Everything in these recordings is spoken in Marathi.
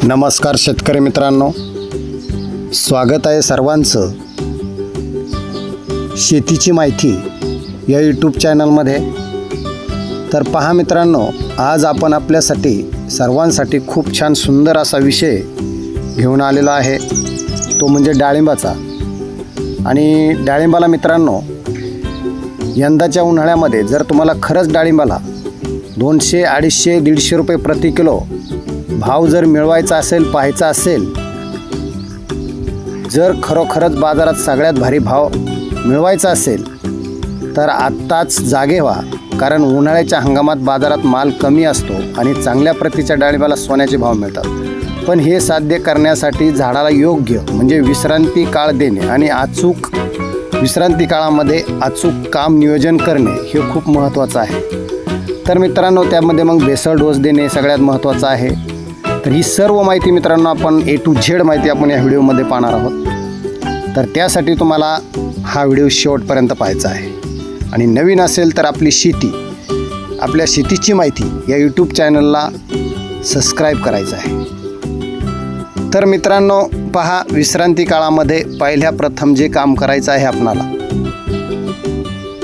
नमस्कार शेतकरी मित्रांनो, स्वागत आहे सर्वांचं शेतीची माहिती या यूट्यूब चॅनलमध्ये। तर पहा मित्रांनो, आज आपण आपल्यासाठी सर्वांसाठी खूप छान सुंदर असा विषय घेऊन आलेला आहे, तो म्हणजे डाळिंबाचा। आणि डाळिंबाला मित्रांनो, यंदाच्या उन्हाळ्यामध्ये जर तुम्हाला खरंच डाळिंबाला 200, 250, 150 रुपये प्रति किलो भाव जर मिळवायचा असेल, पाहायचा असेल, जर खरोखरच बाजारात सगळ्यात भारी भाव मिळवायचा असेल तर आत्ताच जागे व्हा। कारण उन्हाळ्याच्या हंगामात बाजारात माल कमी असतो आणि चांगल्या प्रतीच्या डाळिंबाला सोन्याचे भाव मिळतात। पण हे साध्य करण्यासाठी झाडाला योग्य म्हणजे विश्रांती काळ देणे आणि अचूक विश्रांती काळामध्ये अचूक काम नियोजन करणे हे खूप महत्त्वाचं आहे। तर मित्रांनो, त्यामध्ये मग बेसल डोस देणे सगळ्यात महत्त्वाचं आहे। तर ही सर्व माहिती मित्रांनो आपण A to Z माहिती आपण या व्हिडिओमध्ये पाहणार आहोत। तर त्यासाठी तुम्हाला हा व्हिडिओ शेवटपर्यंत पाहायचा आहे। आणि नवीन असेल तर आपल्या शेतीची माहिती या यूट्यूब चॅनलला सबस्क्राईब करायचं आहे। तर मित्रांनो पहा, विश्रांती काळामध्ये पहिल्या प्रथम जे काम करायचं आहे आपणाला,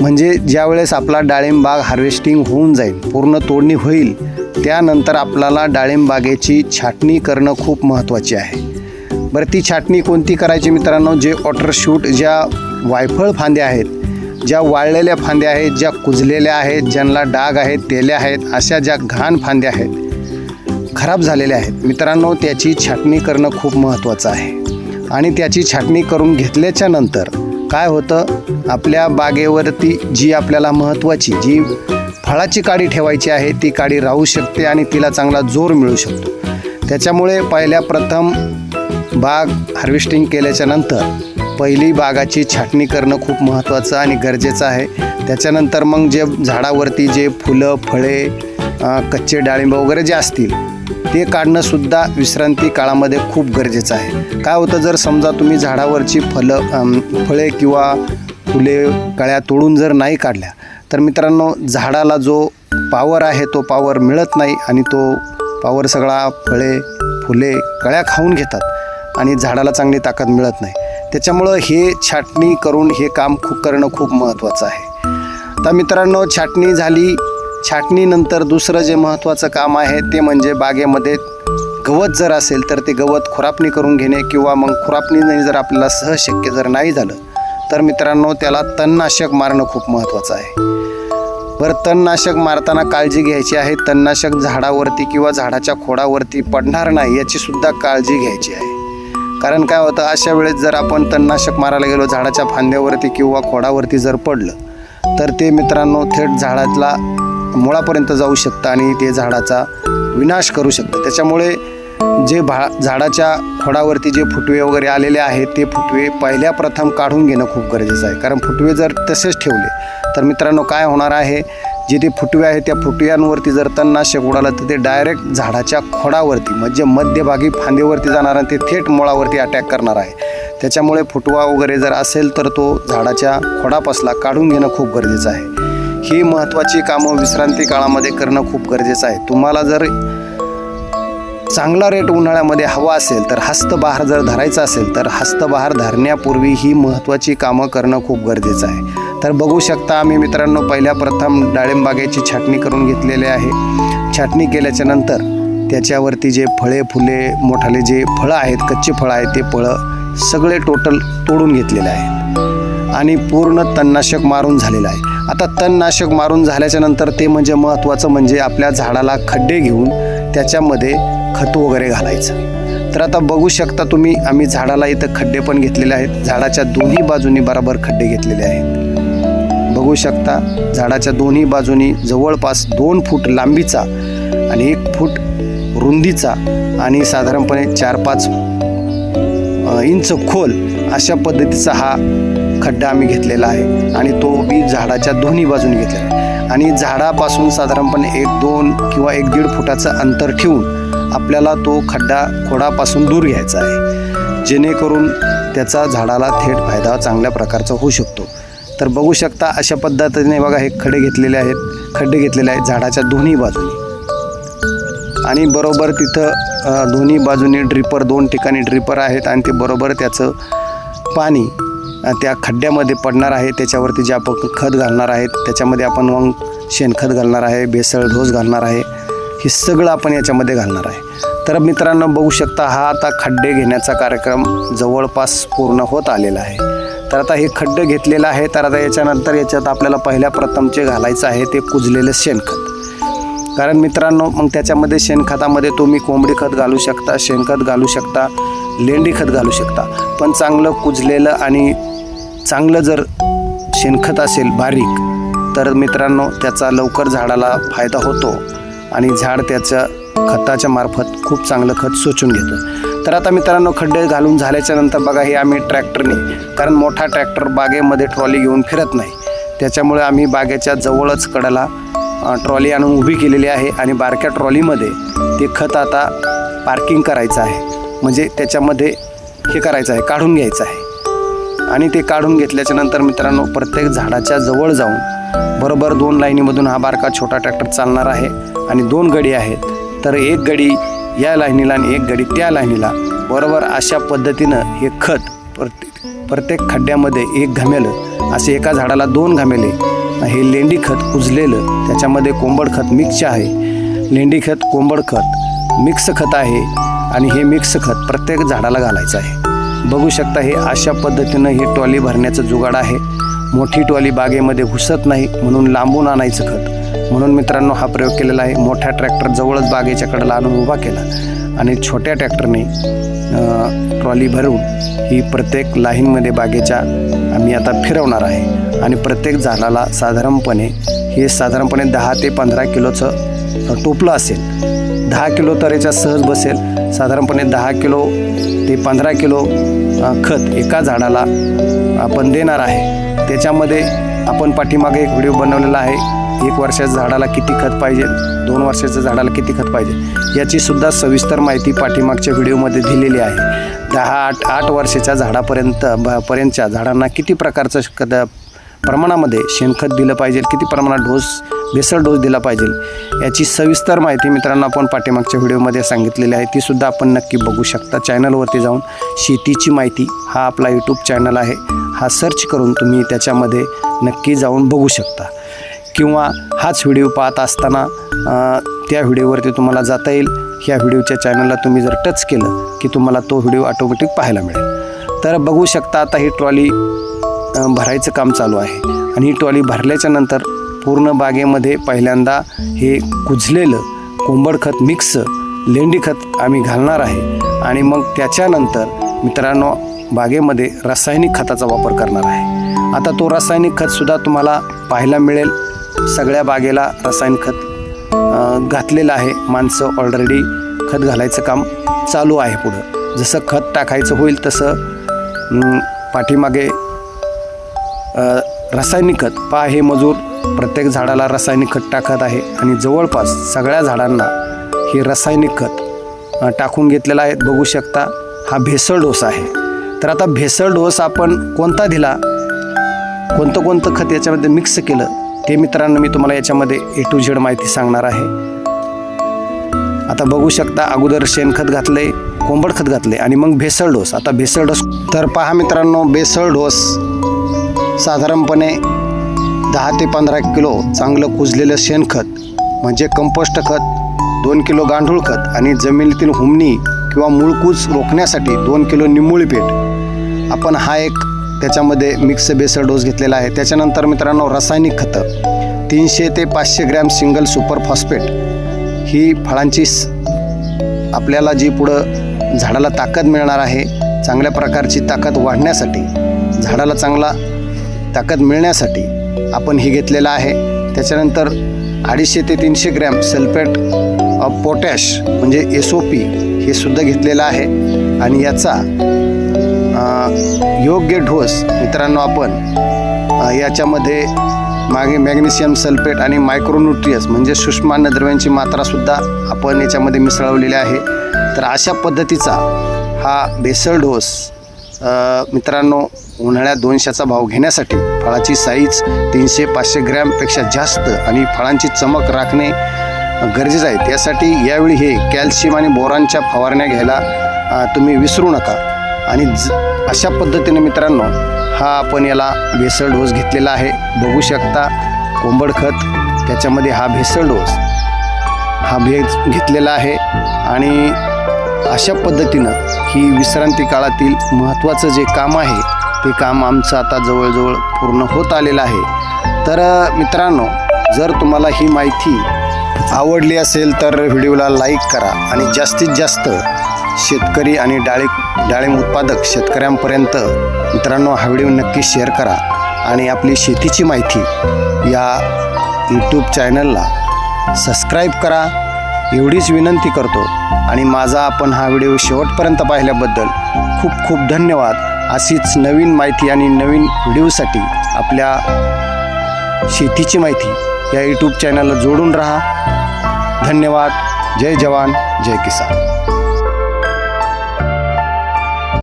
म्हणजे ज्यावेळेस आपला डाळिंब बाग हार्वेस्टिंग होऊन जाईल, पूर्ण तोडणी होईल, त्यानंतर आपल्याला डाळिंब बागेची छाटणी करणं खूप महत्त्वाची आहे। बरं, ती छाटणी कोणती करायची मित्रांनो? जे वॉटरशूट, ज्या वायफळ फांद्या आहेत, ज्या वाळलेल्या फांद्या आहेत, ज्या कुजलेल्या आहेत, ज्यांना डाग आहेत, तेल्या आहेत, अशा ज्या घाण फांद्या आहेत, खराब झालेल्या आहेत मित्रांनो, त्याची छाटणी करणं खूप महत्त्वाचं आहे। आणि त्याची छाटणी करून घेतल्याच्या नंतर काय होतं, आपल्या बागेवरती जी आपल्याला महत्त्वाची जी फळाची काडी ठेवायची आहे ती काडी राहू शकते आणि तिला चांगला जोर मिळू शकतो। त्याच्यामुळे पहिल्या प्रथम बाग हार्वेस्टिंग केल्याच्या नंतर पहिली बागाची छाटणी करणं खूप महत्त्वाचं आणि गरजेचं आहे। त्याच्यानंतर मग जे झाडावरती जे फुलं, फळे, कच्चे डाळिंब वगैरे जे असतील ते काढणंसुद्धा विश्रांती काळामध्ये खूप गरजेचं आहे। काय होतं, जर समजा तुम्ही झाडावरची फळे किंवा फुले, कळ्या तोडून जर नाही काढल्या तर मित्रांनो झाडाला जो पावर आहे तो पावर मिळत नाही आणि तो पावर सगळा फळे, फुले, कळ्या खाऊन घेतात आणि झाडाला चांगली ताकद मिळत नाही। त्याच्यामुळं हे छाटणी करून हे काम करणं खूप महत्त्वाचं आहे। तर मित्रांनो, छाटणी झाली, छाटणीनंतर दुसरं जे महत्त्वाचं काम आहे ते म्हणजे बागेमध्ये गवत जर असेल तर ते गवत खुरापणी करून घेणे, किंवा मग खुरापणीने जर आपल्याला सहज शक्य जर नाही झालं तर मित्रांनो त्याला तणनाशक मारणं खूप महत्त्वाचं आहे। बरं, तणनाशक मारताना काळजी घ्यायची आहे, तणनाशक झाडावरती किंवा झाडाच्या खोडावरती पडणार नाही याची सुद्धा काळजी घ्यायची आहे। कारण काय होतं, अशा वेळेस जर आपण तणनाशक मारायला गेलो, झाडाच्या फांद्यावरती किंवा खोडावरती जर पडलं तर ते मित्रांनो थेट झाडातला मुळापर्यंत जाऊ शकतं आणि ते झाडाचा विनाश करू शकतं। त्याच्यामुळे जे झाडाच्या खोडावरती जे फुटवे वगैरे आलेले आहेत ते फुटवे पहिल्या प्रथम काढून घेणं खूप गरजेचं आहे। कारण फुटवे जर तसेच ठेवले तर मित्रांनो काय होणार आहे, जे ते फुटवे आहेत त्या फुटव्यांवरती जर तणनाशक उडालं तर ते डायरेक्ट झाडाच्या खोडावरती म्हणजे मध्यभागी फांदीवरती जाणार आणि ते थेट मुळावरती अटॅक करणार आहे। त्याच्यामुळे फुटवा वगैरे जर असेल तर तो झाडाच्या खोडापासला काढून घेणं खूप गरजेचं आहे। ही महत्त्वाची कामं विश्रांती काळामध्ये करणं खूप गरजेचं आहे। तुम्हाला जर चांगला रेट उन्हाळ्यामध्ये हवा असेल तर हस्तबहार जर धरायचा असेल तर हस्तबहार धरण्यापूर्वी ही महत्त्वाची कामं करणं खूप गरजेचं आहे। तर बघू शकता आम्ही मित्रांनो पहिल्या प्रथम डाळिंब बागेची छाटणी करून घेतलेली आहे। छाटणी केल्याच्या नंतर त्याच्यावरती जे फळे, फुले, मोठाले जे फळं आहेत, कच्चे फळं आहेत, ते फळं सगळे टोटल तोडून घेतलेले आहेत आणि पूर्ण तणनाशक मारून झालेलं आहे। आता तणनाशक मारून झाल्याच्या नंतर ते म्हणजे महत्त्वाचं म्हणजे आपल्या झाडाला खड्डे घेऊन त्याच्यामध्ये खत वगैरे घालायचं। तर आता बघू शकता तुम्ही, आम्ही झाडाला इथं खड्डे पण घेतलेले आहेत, झाडाच्या दोन्ही बाजूनी बराबर खड्डे घेतलेले आहेत। बघू शकता झाडाच्या दोन्ही बाजूनी जवळपास 2 फूट लांबीचा आणि 1 फूट रुंदीचा आणि साधारणपणे 4-5 इंच खोल अशा पद्धतीचा हा खड्डा आम्ही घेतलेला आहे आणि तो बी झाडाच्या दोन्ही बाजूनी घेतलेला आहे। आणि झाडापासून साधारणपणे 1-2 किंवा 1-1.5 फुटाचं अंतर ठेवून आपल्याला तो खड्डा खोडापासून दूर घ्यायचा आहे, जेणेकरून त्याचा झाडाला थेट फायदा चांगल्या प्रकारचा होऊ शकतो। तर बघू शकता अशा पद्धतीने बघा हे खड्डे घेतलेले आहेत झाडाच्या दोन्ही बाजूनी आणि बरोबर तिथं दोन्ही बाजूनी ड्रिपर, 2 ठिकाणी ड्रिपर आहेत आणि ते बरोबर त्याचं पाणी त्या खड्ड्यामध्ये पडणार आहे. त्याच्यावरती जे आपण खत घालणार आहेत, त्याच्यामध्ये आपण मग शेणखत घालणार आहे, बेसळ ढोस घालणार आहे, हे सगळं आपण याच्यामध्ये घालणार आहे. तर मित्रांनो बघू शकता, हा आता खड्डे घेण्याचा कार्यक्रम जवळपास पूर्ण होत आलेला आहे. तर आता हे खड्डे घेतलेलं आहे. तर आता याच्यानंतर याच्यात आपल्याला पहिल्या प्रथमचे घालायचं आहे ते कुजलेलं शेणखत. कारण मित्रांनो मग त्याच्यामध्ये शेणखतामध्ये तुम्ही कोंबडी खत घालू शकता, शेणखत घालू शकता, लेंडी खत घालू शकता. पण चांगलं कुजलेलं आणि चांगलं जर शेणखत असेल बारीक, तर मित्रांनो त्याचा लवकर झाडाला फायदा होतो आणि झाड त्याच्या खताच्या मार्फत खूप चांगलं खत शोषून घेतं. तर आता मित्रांनो खड्डे घालून झाल्याच्या नंतर बघा, हे आम्ही ट्रॅक्टरने, कारण मोठा ट्रॅक्टर बागेमध्ये ट्रॉली घेऊन फिरत नाही, त्याच्यामुळे आम्ही बागेच्या जवळच कडेला ट्रॉली आणून उभी केलेली आहे आणि बारक्या ट्रॉलीमध्ये ते खत आता पार्किंग करायचं आहे. म्हणजे त्याच्यामध्ये हे करायचं आहे, काढून घ्यायचं आहे. आणि ते काढून घेतल्याच्या नंतर मित्रांनो प्रत्येक झाडाच्या जवळ जाऊन बरोबर 2 लाईनीमधून हा बारका छोटा ट्रॅक्टर चालणार आहे आणि 2 गडी आहेत. तर एक गडी या लाईनीला आणि एक गडी त्या लाईनीला, बरोबर अशा पद्धतीनं हे खत प्रत्येक खड्ड्यामध्ये 1 घमेलं, असे एका झाडाला 2 घमेले हे लेंडी खत कुजलेलं, त्याच्यामध्ये कोंबड खत मिक्स आहे. लेंडी खत, कोंबड खत मिक्स खत आहे आणि हे मिक्स खत प्रत्येक झाडाला घालायचं आहे. बघू शकता, हे अशा पद्धतीनं हे ट्रॉली भरण्याचं जुगाड आहे. मोठी ट्रॉली बागेमध्ये घुसत नाही म्हणून लांबून आणायचं खत. म्हणून मित्रांनो हा प्रयोग केलेला आहे. मोठ्या ट्रॅक्टर जवळच बागेच्या कडेला आणून उभा केला आणि छोट्या ट्रॅक्टरने ट्रॉली भरून ही प्रत्येक लाईनमध्ये बागेच्या आम्ही आता फिरवणार आहे. आणि प्रत्येक झाडाला साधारणपणे 10 ते 15 किलोचं टोपलं असेल. 10 किलो तर याच्यात सहज बसेल. साधारणपणे 10 किलो ते 15 किलो खत एका झाडाला आपण देणार आहे. त्याच्यामध्ये आपण पाठीमागे एक व्हिडिओ बनवलेला आहे. 1 वर्षाच्या झाडाला किती खत पाहिजे, 2 वर्षाच्या झाडाला किती खत पाहिजे, याची सुद्धा सविस्तर माहिती पाठीमागच्या व्हिडिओमध्ये दिलेली आहे. 8 वर्षाच्या पर्यंतच्या झाडांना किती प्रकारचं प्रमाणामध्ये शेणखत दिलं पाहिजे, किती प्रमाणात बेसळ डोस दिला पाहिजे, याची सविस्तर माहिती मित्रांनो आपण पाठीमागच्या व्हिडिओमध्ये सांगितलेली आहे. ती सुद्धा आपण नक्की बघू शकता. चॅनलवरती जाऊन शेतीची माहिती हा आपला यूट्यूब चॅनल आहे, हा सर्च करून तुम्ही त्याच्यामध्ये नक्की जाऊन बघू शकता. किंवा हाच व्हिडिओ पाहत असताना त्या व्हिडिओवरती तुम्हाला जाता येईल. ह्या व्हिडिओच्या चॅनलला तुम्ही जर टच केलं की तुम्हाला तो व्हिडिओ ऑटोमॅटिक पाहायला मिळेल. तर बघू शकता, आता ही ट्रॉली भरायचं काम चालू आहे आणि ही ट्रॉली भरल्याच्या नंतर पूर्ण बागेमध्ये पहिल्यांदा हे कुजलेलं कोंबड खत मिक्स लेंडी खत आम्ही घालणार आहे. आणि मग त्याच्यानंतर मित्रांनो बागेमध्ये रासायनिक खताचा वापर करणार आहे. आता तो रासायनिक खतसुद्धा तुम्हाला पाहायला मिळेल. सगळ्या बागेला रासायनिक खत घातलेलं आहे. माणसं ऑलरेडी खत घालायचं काम चालू आहे. पुढं जसं खत टाकायचं होईल तसं पाठीमागे रासायनिक खत पहा, हे मजूर प्रत्येक झाडाला रासायनिक खत टाकत आहे आणि जवळपास सगळ्या झाडांना हे रासायनिक खत टाकून घेतलेलं आहे. बघू शकता, हा भेसळ डोस आहे. तर आता भेसळ डोस आपण कोणता दिला, कोणतं खत याच्यामध्ये मिक्स केलं, ते मित्रांनो मी तुम्हाला याच्यामध्ये A to Z माहिती सांगणार आहे. आता बघू शकता, अगोदर शेणखत घातले, कोंबड खत घातले आणि मग भेसळ डोस. आता भेसळ डोस तर पहा मित्रांनो, भेसळ डोस साधारणपणे 10 ते 15 किलो चांगलं कुजलेलं शेणखत म्हणजे कंपोस्ट खत, 2 किलो गांडूळ खत आणि जमिनीतील हुमणी किंवा मूळकूज रोखण्यासाठी 2 किलो निंबोळी पेट आपण हा एक त्याच्यामध्ये मिक्स बेसळ डोस घेतलेला आहे. त्याच्यानंतर मित्रांनो रासायनिक खतं 300 ते 500 ग्रॅम सिंगल सुपर फॉस्फेट ही फळांची आपल्याला जी पुढं झाडाला ताकद मिळणार आहे, चांगल्या प्रकारची ताकद वाढण्यासाठी, झाडाला चांगला ताकद मिळण्यासाठी आपण हे घेतलेलं आहे. त्याच्यानंतर 250 ते 300 ग्रॅम सल्फेट ऑफ पोटॅश म्हणजे SOP हे सुद्धा घेतलेलं आहे. आणि याचा योग्य डोस मित्रांनो आपण याच्यामध्ये मॅग्नेशियम सल्फेट आणि मायक्रोन्यूट्रियन्स म्हणजे सूक्ष्म अन्नद्रव्यांची मात्रासुद्धा आपण याच्यामध्ये मिसळवलेली आहे. तर अशा पद्धतीचा हा बेसळ डोस मित्रांनो उन्हाळ्यात 200चा भाव घेण्यासाठी फळाची साईज 300-500 ग्रॅमपेक्षा जास्त आणि फळांची चमक राखणे गरजेचं आहे. त्यासाठी यावेळी हे कॅल्शियम आणि बोरानच्या फवारण्या घ्यायला तुम्ही विसरू नका. आणि अशा पद्धतीने मित्रांनो हा आपण याला भेसळ डोस घेतलेला आहे. बघू शकता कोंबड खत, त्याच्यामध्ये हा भेसळ डोस हा घेतलेला आहे. आणि अशा पद्धतीनं ही विश्रांती काळातील महत्त्वाचं जे काम आहे ते काम आमचं आता जवळजवळ पूर्ण होत आलेलं आहे. तर मित्रांनो, जर तुम्हाला ही माहिती आवडली असेल तर व्हिडिओला लाईक करा आणि जास्तीत जास्त शेतकरी आणि डाळिंब उत्पादक शेतकऱ्यांपर्यंत मित्रांनो हा व्हिडिओ नक्की शेअर करा. आणि आपली शेतीची माहिती या यूट्यूब चॅनलला सबस्क्राईब करा एवढीच विनंती करतो. आणि माझा आपण हा व्हिडिओ शेवटपर्यंत पाहिल्याबद्दल खूप खूप धन्यवाद. अशीच नवीन माहिती आणि नवीन व्हिडिओसाठी आपल्या शेतीची माहिती या यूट्यूब चॅनलला जोडून राहा. धन्यवाद. जय जवान जय किसान.